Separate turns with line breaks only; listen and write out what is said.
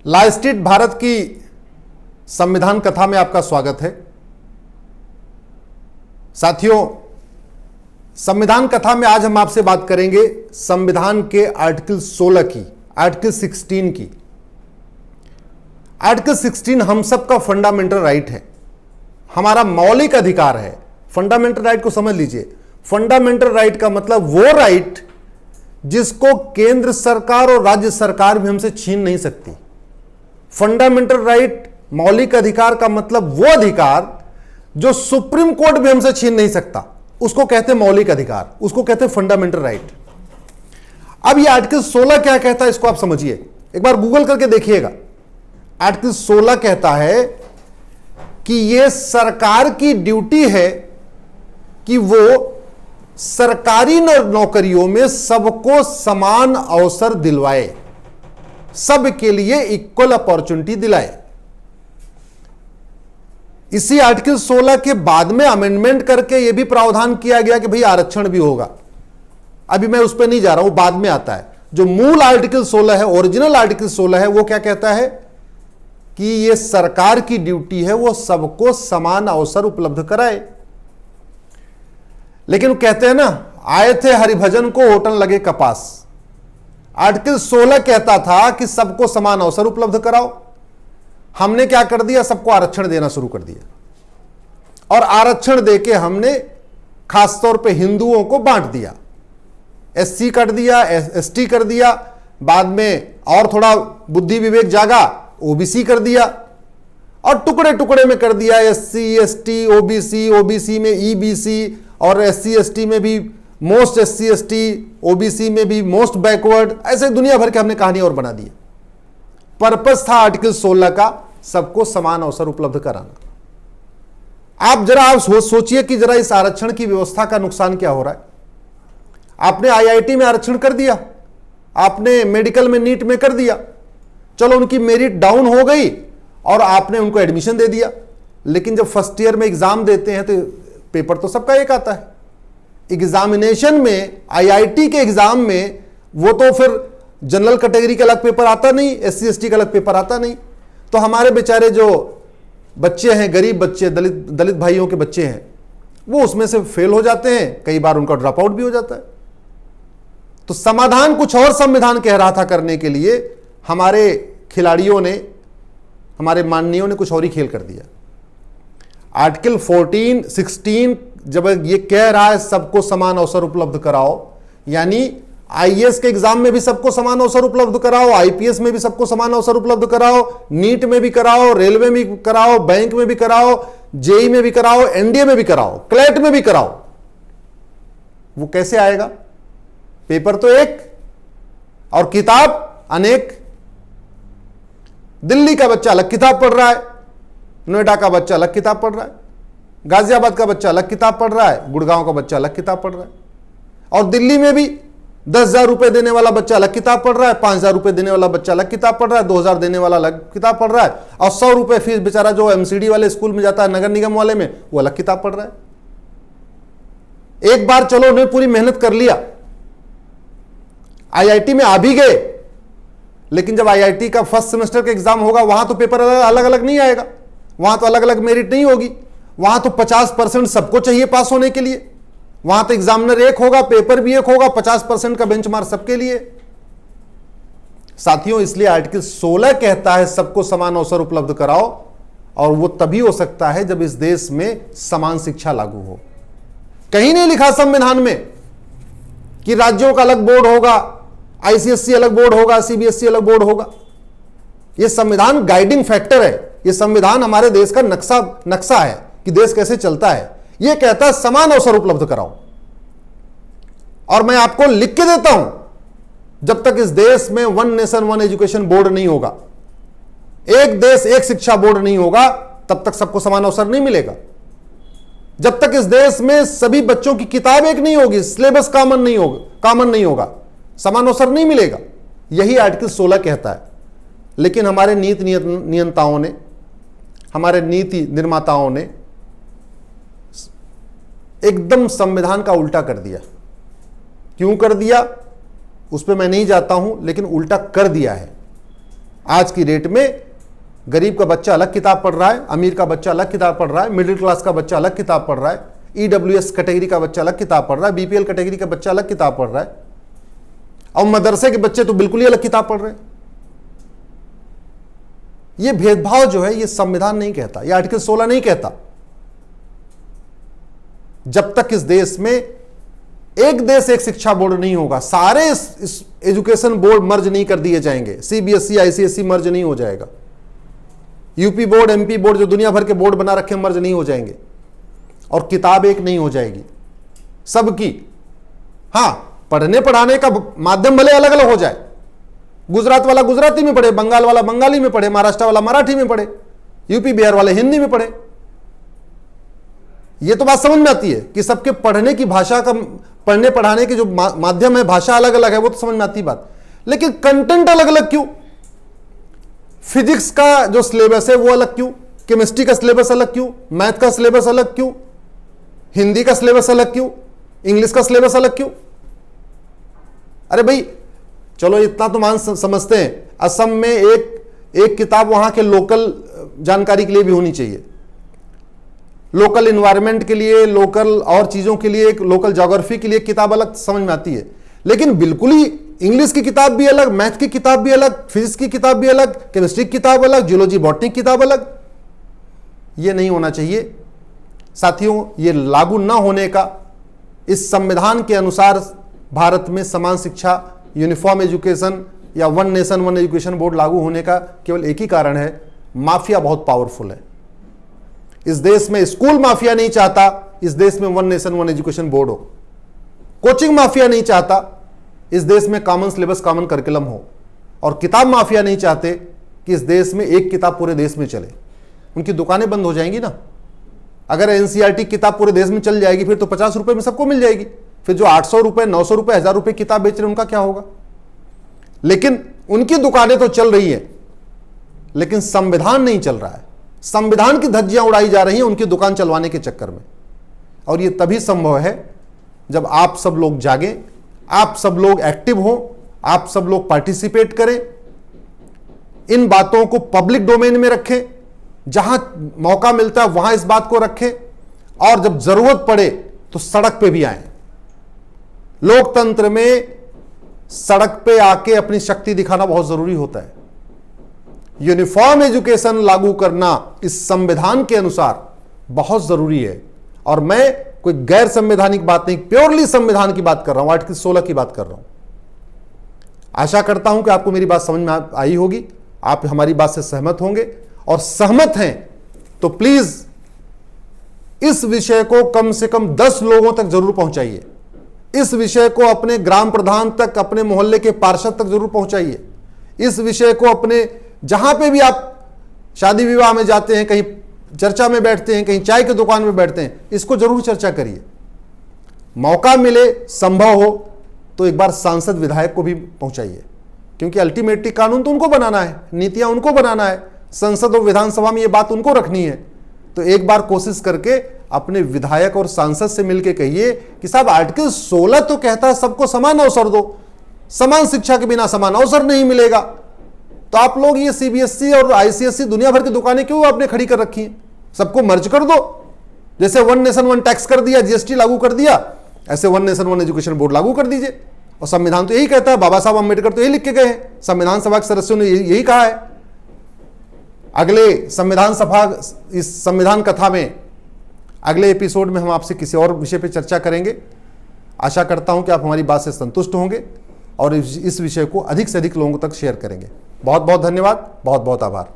ला street Bharat की संविधान कथा में आपका स्वागत है। साथियों, संविधान कथा में आज हम आपसे बात करेंगे संविधान के आर्टिकल 16 की, आर्टिकल 16 की। आर्टिकल 16 हम सबका फंडामेंटल राइट है, हमारा मौलिक अधिकार है। फंडामेंटल राइट को समझ लीजिए। फंडामेंटल राइट का मतलब वो राइट जिसको केंद्र सरकार और राज्य सरकार भी हमसे छीन नहीं सकती। फंडामेंटल राइट, मौलिक अधिकार का मतलब वो अधिकार जो सुप्रीम कोर्ट भी हमसे छीन नहीं सकता, उसको कहते हैं मौलिक अधिकार, उसको कहते हैं फंडामेंटल राइट। अब ये आर्टिकल 16 क्या कहता है इसको आप समझिए, एक बार गूगल करके देखिएगा। आर्टिकल 16 कहता है कि ये सरकार की ड्यूटी है कि वो सरकारी नौकरियों में सबको समान अवसर दिलवाए, सबके लिए इक्वल अपॉर्चुनिटी दिलाए। इसी आर्टिकल 16 के बाद में अमेंडमेंट करके यह भी प्रावधान किया गया कि भाई आरक्षण भी होगा। अभी मैं उस पर नहीं जा रहा हूं, बाद में आता है। जो मूल आर्टिकल 16 है, ओरिजिनल आर्टिकल 16 है, वो क्या कहता है कि यह सरकार की ड्यूटी है वो सबको समान अवसर उपलब्ध कराए। लेकिन वो कहते हैं ना, आए थे हरिभजन को होटल लगे कपास। आर्टिकल 16 कहता था कि सबको समान अवसर उपलब्ध कराओ, हमने क्या कर दिया, सबको आरक्षण देना शुरू कर दिया। और आरक्षण देके हमने खासतौर पे हिंदुओं को बांट दिया, एससी कर दिया, एसटी कर दिया, बाद में और थोड़ा बुद्धि विवेक जागा, ओबीसी कर दिया, और टुकड़े टुकड़े में कर दिया, एससी, एसटी, ओबीसी, ओबीसी में ईबीसी, और एससी एसटी में भी मोस्ट एससी एसटी, ओबीसी में भी मोस्ट बैकवर्ड। ऐसे दुनिया भर के हमने कहानी और बना दी। पर्पस था आर्टिकल 16 का सबको समान अवसर उपलब्ध कराना। आप जरा सोचिए कि जरा इस आरक्षण की व्यवस्था का नुकसान क्या हो रहा है। आपने आईआईटी में आरक्षण कर दिया, आपने मेडिकल में, नीट में कर दिया, चलो उनकी मेरिट डाउन हो गई और आपने उनको एडमिशन दे दिया। लेकिन जब फर्स्ट ईयर में एग्जाम देते हैं तो पेपर तो सबका एक आता है। एग्जामिनेशन में, आईआईटी के एग्जाम में, वो तो फिर जनरल कैटेगरी का अलग पेपर आता नहीं, एससी एसटी का अलग पेपर आता नहीं। तो हमारे बेचारे जो बच्चे हैं, गरीब बच्चे, दलित भाइयों के बच्चे हैं, वो उसमें से फेल हो जाते हैं, कई बार उनका ड्रॉप आउट भी हो जाता है। तो समाधान कुछ और संविधान कह रहा था करने के लिए, हमारे खिलाड़ियों ने, हमारे माननीयों ने कुछ और ही खेल कर दिया। आर्टिकल 16 जब ये कह रहा है सबको समान अवसर उपलब्ध कराओ, यानी आईएएस के एग्जाम में भी सबको समान अवसर उपलब्ध कराओ, आईपीएस में भी सबको समान अवसर उपलब्ध कराओ, नीट में भी कराओ, रेलवे में भी कराओ, बैंक में भी कराओ, जेई में भी कराओ, एनडीए में भी कराओ, क्लैट में भी कराओ। वो कैसे आएगा? पेपर तो एक और किताब अनेक। दिल्ली का बच्चा अलग किताब पढ़ रहा है, नोएडा का बच्चा अलग किताब पढ़ रहा है, गाजियाबाद का बच्चा अलग किताब पढ़ रहा है, गुड़गांव का बच्चा अलग किताब पढ़ रहा है। और दिल्ली में भी 10,000 रुपए देने वाला बच्चा अलग किताब पढ़ रहा है, 5,000 रुपए देने वाला बच्चा अलग किताब पढ़ रहा है, 2,000 देने वाला अलग किताब पढ़ रहा है, और 100 रुपए फीस बेचारा जो एमसीडी वाले स्कूल में जाता है, नगर निगम वाले में, वो अलग किताब पढ़ रहा है। एक बार चलो उन्होंने पूरी मेहनत कर लिया, आईआईटी में आ भी गए, लेकिन जब आईआईटी का फर्स्ट सेमेस्टर का एग्जाम होगा, वहां तो पेपर अलग अलग नहीं आएगा, वहां तो अलग अलग मेरिट नहीं होगी, वहां तो 50% सबको चाहिए पास होने के लिए। वहां तो एग्जामिनर एक होगा, पेपर भी एक होगा, 50% का बेंचमार्क सबके लिए। साथियों, इसलिए आर्टिकल 16 कहता है सबको समान अवसर उपलब्ध कराओ, और वो तभी हो सकता है जब इस देश में समान शिक्षा लागू हो। कहीं नहीं लिखा संविधान में कि राज्यों का अलग बोर्ड होगा, आईसीएसई अलग बोर्ड होगा, सीबीएसई अलग बोर्ड होगा। यह संविधान गाइडिंग फैक्टर है, यह संविधान हमारे देश का नक्शा है कि देश कैसे चलता है। यह कहता है समान अवसर उपलब्ध कराओ। और मैं आपको लिख के देता हूं, जब तक इस देश में one nation one education board नहीं होगा, एक देश एक शिक्षा बोर्ड नहीं होगा, तब तक सबको समान अवसर नहीं मिलेगा। जब तक इस देश में सभी बच्चों की किताब एक नहीं होगी, सिलेबस कॉमन नहीं होगा, समान अवसर नहीं मिलेगा। यही आर्टिकल 16 कहता है। लेकिन हमारे नीति नियंताओं ने, हमारे नीति निर्माताओं ने एकदम संविधान का उल्टा कर दिया। क्यों कर दिया उस पर मैं नहीं जाता हूं, लेकिन उल्टा कर दिया है। आज की डेट में गरीब का बच्चा अलग किताब पढ़ रहा है, अमीर का बच्चा अलग किताब पढ़ रहा है, मिडिल क्लास का बच्चा अलग किताब पढ़ रहा है, ईडब्ल्यूएस कैटेगरी का बच्चा अलग किताब पढ़ रहा है, बीपीएल कैटेगरी का बच्चा अलग किताब पढ़ रहा है, और मदरसे के बच्चे तो बिल्कुल ही अलग किताब पढ़ रहे हैं। यह भेदभाव जो है, यह संविधान नहीं कहता, यह आर्टिकल 16 नहीं कहता। जब तक इस देश में एक देश एक शिक्षा बोर्ड नहीं होगा, सारे इस एजुकेशन बोर्ड मर्ज नहीं कर दिए जाएंगे, सीबीएसई आईसीएसई मर्ज नहीं हो जाएगा, यूपी बोर्ड एमपी बोर्ड जो दुनिया भर के बोर्ड बना रखे मर्ज नहीं हो जाएंगे, और किताब एक नहीं हो जाएगी सबकी। हां, पढ़ने पढ़ाने का माध्यम भले अलग अलग हो जाए, गुजरात वाला गुजराती में पढ़े, बंगाल वाला बंगाली में पढ़े, महाराष्ट्र वाला मराठी में पढ़े, यूपी बिहार वाले हिंदी में पढ़े। यह तो बात समझ में आती है कि सबके पढ़ने की भाषा का, पढ़ने पढ़ाने के जो माध्यम है, भाषा अलग अलग है, वो तो समझ में आती बात। लेकिन कंटेंट अलग अलग क्यों? फिजिक्स का जो सिलेबस है वो अलग क्यों? केमिस्ट्री का सिलेबस अलग क्यों? मैथ का सिलेबस अलग क्यों? हिंदी का सिलेबस अलग क्यों? इंग्लिश का सिलेबस अलग क्यों? अरे भाई चलो इतना तो मान समझते हैं, असम में एक किताब वहां के लोकल जानकारी के लिए भी होनी चाहिए, लोकल इन्वायरमेंट के लिए, लोकल और चीजों के लिए, एक लोकल ज्योग्राफी के लिए किताब अलग समझ में आती है। लेकिन बिल्कुल ही इंग्लिश की किताब भी अलग, मैथ की किताब भी अलग, फिजिक्स की किताब भी अलग, केमिस्ट्री की किताब अलग, जियोलॉजी बॉटनी की किताब अलग, यह नहीं होना चाहिए साथियों। यह लागू ना होने का, इस संविधान के अनुसार भारत में समान शिक्षा, यूनिफॉर्म एजुकेशन या one nation one education board लागू होने का केवल एक ही कारण है, माफिया बहुत पावरफुल है। इस देश में स्कूल माफिया नहीं चाहता इस देश में one nation one education board हो, कोचिंग माफिया नहीं चाहता इस देश में कॉमन सिलेबस कॉमन करिकुलम हो, और किताब माफिया नहीं चाहते कि इस देश में एक किताब पूरे देश में चले। उनकी दुकानें बंद हो जाएंगी ना। अगर एनसीईआरटी किताब पूरे देश में चल जाएगी फिर तो 50 रुपए में सबको मिल जाएगी, फिर जो 800 रुपए 900 रुपए 1000 रुपए किताब बेच रहे हैं उनका क्या होगा? लेकिन उनकी दुकानें तो चल रही है, लेकिन संविधान नहीं चल रहा है। संविधान की धज्जियां उड़ाई जा रही हैं उनकी दुकान चलवाने के चक्कर में। और यह तभी संभव है जब आप सब लोग जागें, आप सब लोग एक्टिव हो, आप सब लोग पार्टिसिपेट करें, इन बातों को पब्लिक डोमेन में रखें, जहां मौका मिलता है वहां इस बात को रखें, और जब जरूरत पड़े तो सड़क पे भी आए। लोकतंत्र में सड़क पे आके अपनी शक्ति दिखाना बहुत जरूरी होता है। यूनिफॉर्म एजुकेशन लागू करना इस संविधान के अनुसार बहुत जरूरी है। और मैं कोई गैर संवैधानिक बात नहीं, प्योरली संविधान की बात कर रहा हूं, आर्टिकल 16 की बात कर रहा हूं। आशा करता हूं कि आपको मेरी बात समझ में आई होगी, आप हमारी बात से सहमत होंगे, और सहमत हैं तो प्लीज इस विषय को कम से कम 10 लोगों तक जरूर पहुंचाइए। इस विषय को अपने ग्राम प्रधान तक, अपने मोहल्ले के पार्षद तक जरूर पहुंचाइए। इस विषय को अपने, जहां पे भी आप शादी विवाह में जाते हैं, कहीं चर्चा में बैठते हैं, कहीं चाय की दुकान में बैठते हैं, इसको जरूर चर्चा करिए। मौका मिले, संभव हो तो एक बार सांसद विधायक को भी पहुंचाइए, क्योंकि अल्टीमेटली कानून तो उनको बनाना है, नीतियां उनको बनाना है, संसद और विधानसभा में ये बात उनको रखनी है। तो एक बार कोशिश करके अपने विधायक और सांसद से मिलकर कहिए कि साहब आर्टिकल 16 तो कहता है सबको समान अवसर दो, समान शिक्षा के बिना समान अवसर नहीं मिलेगा, तो आप लोग ये सीबीएसई और आईसीएसई दुनिया भर की दुकानें क्यों आपने खड़ी कर रखी हैं? सबको मर्ज कर दो। जैसे वन नेशन वन टैक्स कर दिया, जीएसटी लागू कर दिया, ऐसे one nation one education board लागू कर दीजिए। और संविधान तो यही कहता है, बाबा साहब अम्बेडकर तो यही लिख के गए हैं, संविधान सभा के सदस्यों ने यही कहा है। अगले संविधान सभा, इस संविधान कथा में अगले एपिसोड में हम आपसे किसी और विषय पर चर्चा करेंगे। आशा करता हूं कि आप हमारी बात से संतुष्ट होंगे और इस विषय को अधिक से अधिक लोगों तक शेयर करेंगे। बहुत बहुत धन्यवाद, बहुत बहुत आभार।